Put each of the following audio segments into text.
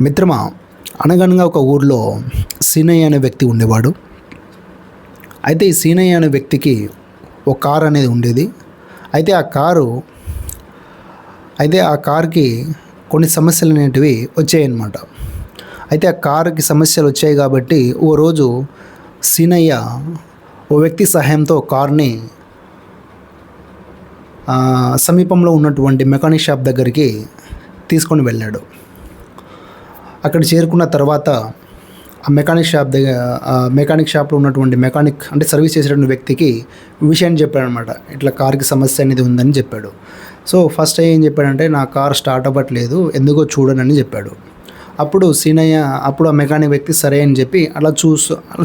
మిత్రమా, అనగనగా ఒక ఊర్లో సీనయ్య అనే వ్యక్తి ఉండేవాడు. అయితే ఈ సీనయ్య అనే వ్యక్తికి ఒక కారు అనేది ఉండేది. అయితే ఆ కార్కి కొన్ని సమస్యలు అనేటివి వచ్చాయన్నమాట. అయితే ఆ కారుకి సమస్యలు వచ్చాయి కాబట్టి ఓ రోజు సీనయ్య ఓ వ్యక్తి సహాయంతో కార్ని సమీపంలో ఉన్నటువంటి మెకానిక్ షాప్ దగ్గరికి తీసుకొని వెళ్ళాడు. అక్కడ చేరుకున్న తర్వాత ఆ మెకానిక్ షాప్లో ఉన్నటువంటి మెకానిక్ అంటే సర్వీస్ చేసేటువంటి వ్యక్తికి విషయాన్ని చెప్పాడనమాట. ఇట్లా కార్కి సమస్య అనేది ఉందని చెప్పాడు. సో ఫస్ట్ ఏం చెప్పాడంటే, నా కార్ స్టార్ట్ అవ్వట్లేదు, ఎందుకో చూడనని చెప్పాడు. అప్పుడు ఆ మెకానిక్ వ్యక్తి సరే అని చెప్పి అలా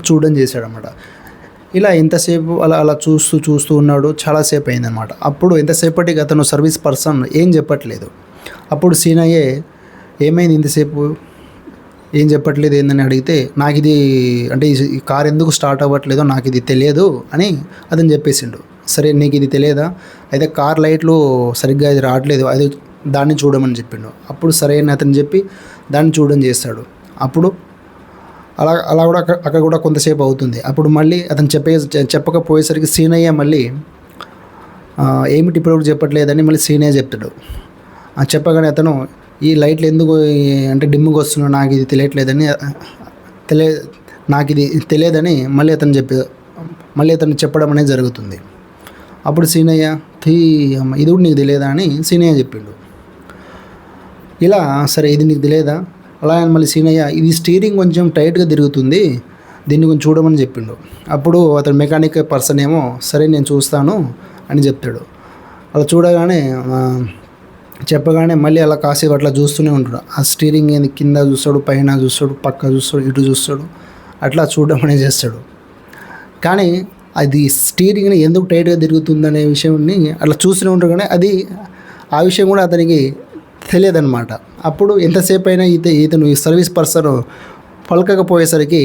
చూడడం చేశాడనమాట. ఇలా ఎంతసేపు అలా చూస్తూ ఉన్నాడు. చాలాసేపు అయిందనమాట. అప్పుడు ఎంతసేపటికి అతను సర్వీస్ పర్సన్ ఏం చెప్పట్లేదు. అప్పుడు సీనయ్య ఏమైంది ఇంతసేపు ఏం చెప్పట్లేదు ఏందని అడిగితే, నాకు ఇది అంటే ఈ కార్ ఎందుకు స్టార్ట్ అవ్వట్లేదో నాకు ఇది తెలియదు అని అతను చెప్పేసిండు. సరే, నీకు ఇది తెలియదా, అయితే కార్ లైట్లు సరిగ్గా అది రావట్లేదు, అది దాన్ని చూడమని చెప్పిండు. అప్పుడు సరే అని అతను చెప్పి దాన్ని చూడడం చేస్తాడు. అప్పుడు అలా కూడా అక్కడ కూడా కొంతసేపు అవుతుంది. అప్పుడు మళ్ళీ అతను చెప్పకపోయేసరికి సీనయ్య మళ్ళీ ఏమిటి ఇప్పుడు చెప్పట్లేదని మళ్ళీ సీనయ్య చెప్తాడు. చెప్పగానే అతను, ఈ లైట్లు ఎందుకు అంటే డిమ్గా వస్తున్నా, నాకు ఇది తెలియదని మళ్ళీ అతను చెప్పడం అనేది జరుగుతుంది. అప్పుడు సీనయ్య, ఇది కూడా నీకు తెలియదా అని సీనయ్య చెప్పిండు. ఇలా సరే, ఇది నీకు తెలియదా, అలా అని మళ్ళీ సీనయ్య, ఇది స్టీరింగ్ కొంచెం టైట్గా తిరుగుతుంది, దీన్ని కొంచెం చూడమని చెప్పిండు. అప్పుడు అతను మెకానిక్ పర్సన్ ఏమో సరే నేను చూస్తాను అని చెప్తాడు. అలా చెప్పగానే మళ్ళీ అలా కాసేపు అట్లా చూస్తూనే ఉంటాడు. ఆ స్టీరింగ్ కింద చూస్తాడు, పైన చూస్తాడు, పక్క చూస్తాడు, ఇటు చూస్తాడు, అట్లా చూడడం అనేది చేస్తాడు. కానీ అది స్టీరింగ్ని ఎందుకు టైట్గా తిరుగుతుందనే విషయాన్ని అట్లా చూస్తూనే ఉంటాడు. కానీ ఆ విషయం కూడా అతనికి తెలియదన్నమాట. అప్పుడు ఎంతసేపు అయినా ఇతను సర్వీస్ పర్సన్ పలకకపోయేసరికి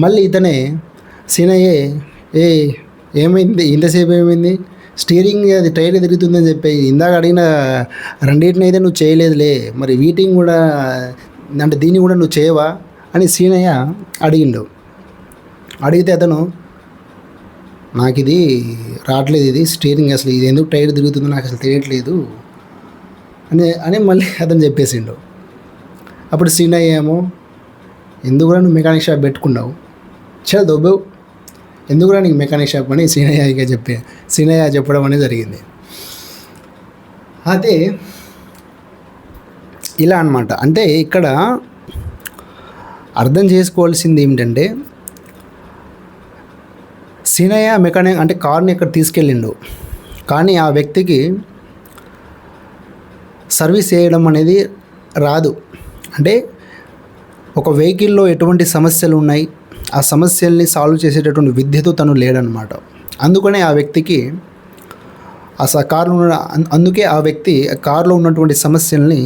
మళ్ళీ ఇతనే సీనయ్య, ఏమైంది ఇంతసేపు ఏమైంది, స్టీరింగ్ అది టైట్గా తిరుగుతుందని చెప్పి ఇందాక అడిగిన రెండింటిని అయితే నువ్వు చేయలేదులే, మరి వీటింగ్ కూడా అంటే దీన్ని కూడా నువ్వు చేయవా అని సీనయ్య అడిగితే అతను, నాకు ఇది రావట్లేదు, ఇది స్టీరింగ్ అసలు ఇది ఎందుకు టైట్ తిరుగుతుందో నాకు అసలు తెలియట్లేదు అని మళ్ళీ అతను చెప్పేసిండు. అప్పుడు సీనయ్య ఏమో, ఎందుకు కూడా నువ్వు మెకానిక్ షాప్ పెట్టుకున్నావు, చాలా దొబ్బవు, ఎందుకు కూడా నీకు మెకానిక్ షాప్ అని సీనయ్య చెప్పడం అనేది జరిగింది. అదే ఇలా అన్నమాట. అంటే ఇక్కడ అర్థం చేసుకోవాల్సింది ఏమిటంటే, సీనయ్య మెకానిక్ అంటే కార్ని ఇక్కడ తీసుకెళ్ళిండు, కానీ ఆ వ్యక్తికి సర్వీస్ చేయడం అనేది రాదు. అంటే ఒక వెహికల్లో ఎటువంటి సమస్యలు ఉన్నాయి, ఆ సమస్యల్ని సాల్వ్ చేసేటటువంటి విద్యతో తను లేడనమాట. అందుకనే ఆ వ్యక్తికి అందుకే ఆ వ్యక్తి కారులో ఉన్నటువంటి సమస్యల్ని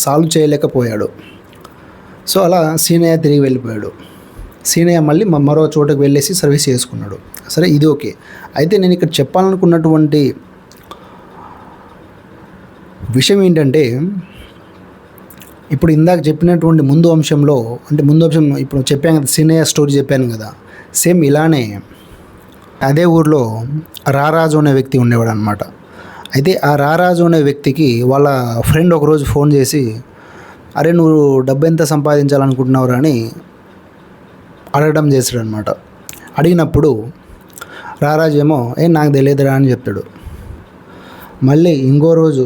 సాల్వ్ చేయలేకపోయాడు. సో అలా సీనయ్య తిరిగి వెళ్ళిపోయాడు. సీనయ్య మళ్ళీ మరో చోటకు వెళ్ళేసి సర్వీస్ చేసుకున్నాడు. సరే, ఇది ఓకే. అయితే నేను ఇక్కడ చెప్పాలనుకున్నటువంటి విషయం ఏంటంటే, ఇప్పుడు ఇందాక చెప్పినటువంటి ముందు అంశం ఇప్పుడు చెప్పాను కదా, సీనయ్య స్టోరీ చెప్పాను కదా, సేమ్ ఇలానే అదే ఊర్లో రారాజు అనే వ్యక్తి ఉండేవాడు అనమాట. అయితే ఆ రారాజు అనే వ్యక్తికి వాళ్ళ ఫ్రెండ్ ఒకరోజు ఫోన్ చేసి, అరే నువ్వు డబ్బు ఎంత సంపాదించాలనుకుంటున్నావురా అని అడగడం చేశాడనమాట. అడిగినప్పుడు రారాజు ఏమో, నాకు తెలియదురా అని చెప్తాడు. మళ్ళీ ఇంకో రోజు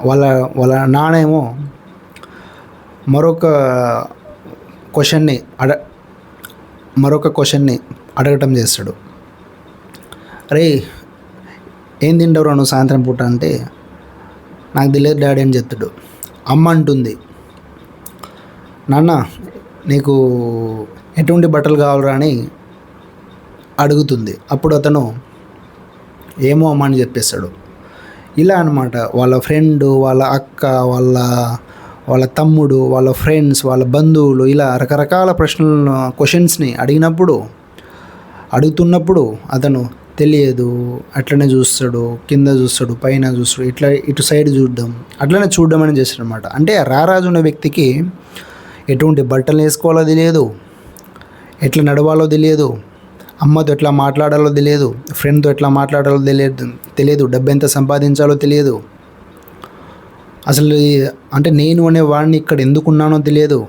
వాళ్ళ నానేమో మరొక క్వశ్చన్ని అడగటం చేస్తాడు. అరే ఏం తింటావురా నువ్వు సాయంత్రం పూట అంటే, నాకు తెలియదు డాడీ అని చెప్తాడు. అమ్మ అంటుంది, నాన్న నీకు ఎటువంటి బట్టలు కావాలరా అని అడుగుతుంది. అప్పుడు అతను ఏమో అమ్మ అని చెప్పేస్తాడు. ఇలా అన్నమాట. వాళ్ళ ఫ్రెండ్, వాళ్ళ అక్క, వాళ్ళ తమ్ముడు, వాళ్ళ ఫ్రెండ్స్, వాళ్ళ బంధువులు ఇలా రకరకాల క్వశ్చన్స్ని అడుగుతున్నప్పుడు అతను తెలియదు, అట్లనే చూస్తాడు, కింద చూస్తాడు, పైన చూస్తాడు, ఇట్లా ఇటు సైడ్ చూడడం, అట్లనే చూడడం అని చేస్తాడనమాట. అంటే రారాజు ఉన్న వ్యక్తికి ఎటువంటి బట్టలు వేసుకోవాలో తెలియదు, ఎట్లా నడవాలో తెలియదు, అమ్మతో ఎట్లా మాట్లాడాలో తెలియదు, ఫ్రెండ్తో ఎట్లా మాట్లాడాలో తెలియదు, డబ్బు ఎంత సంపాదించాలో తెలియదు, అసలు అంటే నేను అనే వాడిని ఇక్కడ ఎందుకున్నానో తెలియదు.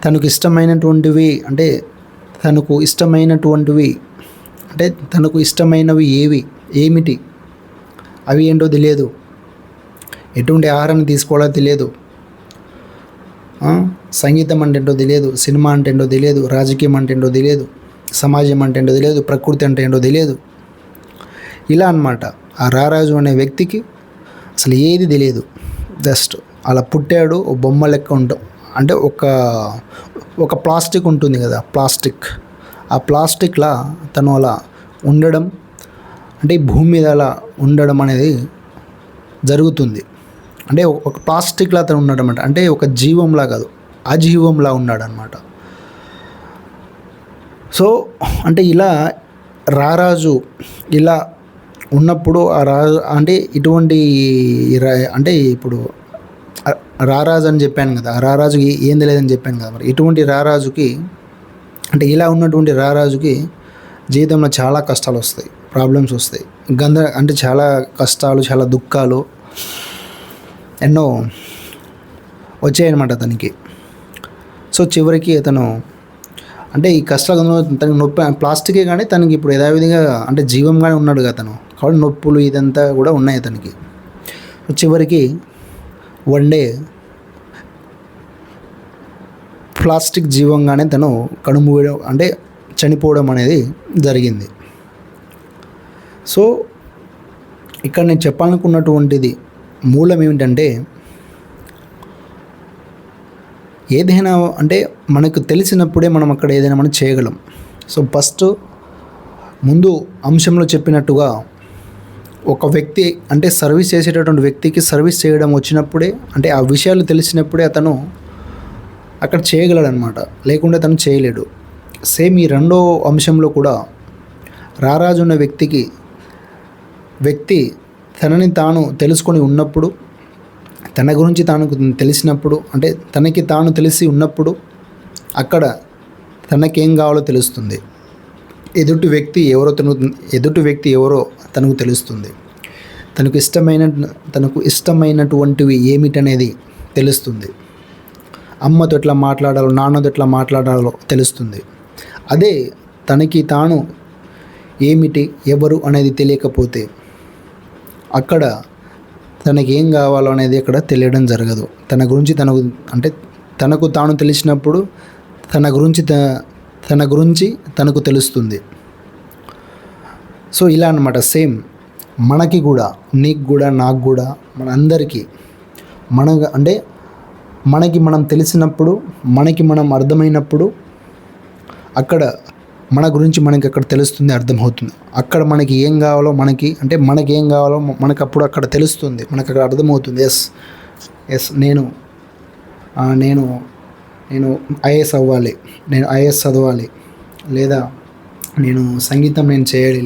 తనకు ఇష్టమైనటువంటివి అంటే తనకు ఇష్టమైనవి ఏమిటి అవి ఏంటో తెలియదు, ఎటువంటి ఆహారాన్ని తీసుకోవాలో తెలియదు, సంగీతం అంటే ఏంటో తెలియదు, సినిమా అంటే ఏంటో తెలియదు, రాజకీయం అంటే ఏంటో తెలియదు, సమాజం అంటే ఏంటో తెలియదు, ప్రకృతి అంటే ఏంటో తెలియదు. ఇలా అన్నమాట. ఆ రారాజు అనే వ్యక్తికి అసలు ఏది తెలియదు. జస్ట్ అలా పుట్టాడు, ఓ బొమ్మ లెక్క ఉంటాం. అంటే ఒక ప్లాస్టిక్ ఉంటుంది కదా, ఆ ప్లాస్టిక్లా తను అలా ఉండడం, అంటే ఈ భూమి మీద అలా ఉండడం అనేది జరుగుతుంది. అంటే ఒక ప్లాస్టిక్లా తను ఉన్నాడు అనమాట. అంటే ఒక జీవంలా కాదు, అజీవంలా ఉన్నాడు అనమాట. సో అంటే ఇలా రారాజు ఇలా ఉన్నప్పుడు ఆ రాజు అంటే ఇటువంటి అంటే ఇప్పుడు రారాజు అని చెప్పాను కదా, రారాజుకి ఏం తెలియదని చెప్పాను కదా. మరి ఇటువంటి రారాజుకి అంటే ఇలా ఉన్నటువంటి రారాజుకి జీవితంలో చాలా కష్టాలు వస్తాయి, ప్రాబ్లమ్స్ వస్తాయి, అంటే చాలా కష్టాలు, చాలా దుఃఖాలు ఎన్నో వచ్చాయన్నమాట అతనికి. సో చివరికి అతను అంటే ఈ కష్టాలు తనకి నొప్పి ప్లాస్టికే కానీ తనకి ఇప్పుడు యథావిధిగా అంటే జీవంగానే ఉన్నాడు కదా అతను, కాబట్టి నొప్పులు ఇదంతా కూడా ఉన్నాయి అతనికి. చివరికి వన్ డే ప్లాస్టిక్ జీవంగానే తను కనుమూయడం అంటే చనిపోవడం అనేది జరిగింది. సో ఇక్కడ నేను చెప్పాలనుకున్నటువంటిది మూలం ఏమిటంటే, ఏదైనా అంటే మనకు తెలిసినప్పుడే మనం అక్కడ ఏదైనా మనం చేయగలం. సో ఫస్ట్ ముందు అంశంలో చెప్పినట్టుగా ఒక వ్యక్తి అంటే సర్వీస్ చేసేటటువంటి వ్యక్తికి సర్వీస్ చేయడం వచ్చినప్పుడే, అంటే ఆ విషయాలు తెలిసినప్పుడే అతను అక్కడ చేయగలడనమాట, లేకుంటే అతను చేయలేడు. సేమ్ ఈ రెండో అంశంలో కూడా రారాజు ఉన్న వ్యక్తి తనని తాను తెలుసుకొని ఉన్నప్పుడు, తన గురించి తాను తెలిసినప్పుడు, అంటే తనకి తాను తెలిసి ఉన్నప్పుడు అక్కడ తనకేం కావాలో తెలుస్తుంది, ఎదుటి వ్యక్తి ఎవరో తనకు తెలుస్తుంది, తనకు ఇష్టమైనటువంటివి ఏమిటనేది తెలుస్తుంది, అమ్మతో ఎట్లా మాట్లాడాలో, నాన్నతో ఎట్లా మాట్లాడాలో తెలుస్తుంది. అదే తనకి తాను ఏమిటి, ఎవరు అనేది తెలియకపోతే అక్కడ తనకి ఏం కావాలో అనేది అక్కడ తెలియడం జరగదు. తనకు తాను తెలిసినప్పుడు తన గురించి తనకు తెలుస్తుంది. సో ఇలా అన్నమాట. సేమ్ మనకి కూడా, నీకు కూడా, నాకు కూడా, మనందరికీ మనకి మనం తెలిసినప్పుడు, మనకి మనం అర్థమైనప్పుడు అక్కడ మన గురించి మనకి అక్కడ తెలుస్తుంది, అర్థమవుతుంది. అక్కడ మనకి ఏం కావాలో మనకి అప్పుడు అక్కడ తెలుస్తుంది, మనకు అక్కడ అర్థమవుతుంది. ఎస్ నేను ఐఏఎస్ అవ్వాలి, నేను ఐఏఎస్ చదవాలి, లేదా నేను సంగీతం చేయాలి,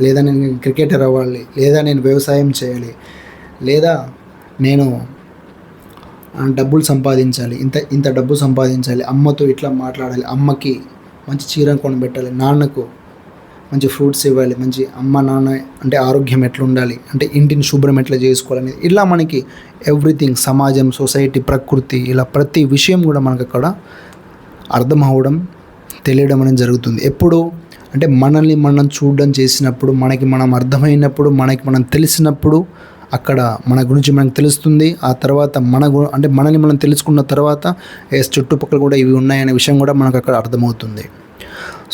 లేదా నేను క్రికెటర్ అవ్వాలి, లేదా నేను వ్యవసాయం చేయాలి, లేదా నేను డబ్బులు సంపాదించాలి, ఇంత డబ్బు సంపాదించాలి, అమ్మతో ఇట్లా మాట్లాడాలి, అమ్మకి మంచి చీర కొనిపెట్టాలి, నాన్నకు మంచి ఫ్రూట్స్ ఇవ్వాలి, మంచి అమ్మ నాన్న అంటే ఆరోగ్యం ఎట్లా ఉండాలి, అంటే ఇంటిని శుభ్రం ఎట్లా చేసుకోవాలని, ఇలా మనకి ఎవ్రీథింగ్, సమాజం, సొసైటీ, ప్రకృతి, ఇలా ప్రతి విషయం కూడా మనకు అక్కడ అర్థం అవ్వడం, తెలియడం అనేది జరుగుతుంది. ఎప్పుడు అంటే మనల్ని మనం చూడడం చేసినప్పుడు, మనకి మనం అర్థమైనప్పుడు, మనకి మనం తెలిసినప్పుడు అక్కడ మన గురించి మనకు తెలుస్తుంది. ఆ తర్వాత మనల్ని మనం తెలుసుకున్న తర్వాత చుట్టుపక్కల కూడా ఇవి ఉన్నాయనే విషయం కూడా మనకు అక్కడ అర్థమవుతుంది.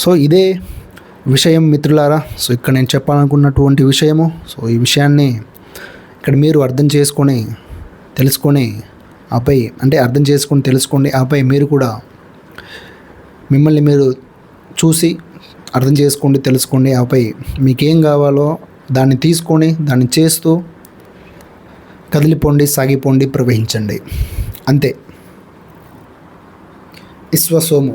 సో ఇదే విషయం మిత్రులారా. సో ఇక్కడ నేను చెప్పాలనుకున్నటువంటి విషయము. సో ఈ విషయాన్ని ఇక్కడ మీరు అర్థం చేసుకొని తెలుసుకొని ఆపై మీరు కూడా మిమ్మల్ని మీరు చూసి అర్థం చేసుకోండి, తెలుసుకోండి. ఆపై మీకేం కావాలో దాన్ని తీసుకొని దాన్ని చేస్తూ కదిలిపోండి, సాగిపోండి, ప్రవహించండి. అంతే. విశ్వసోము.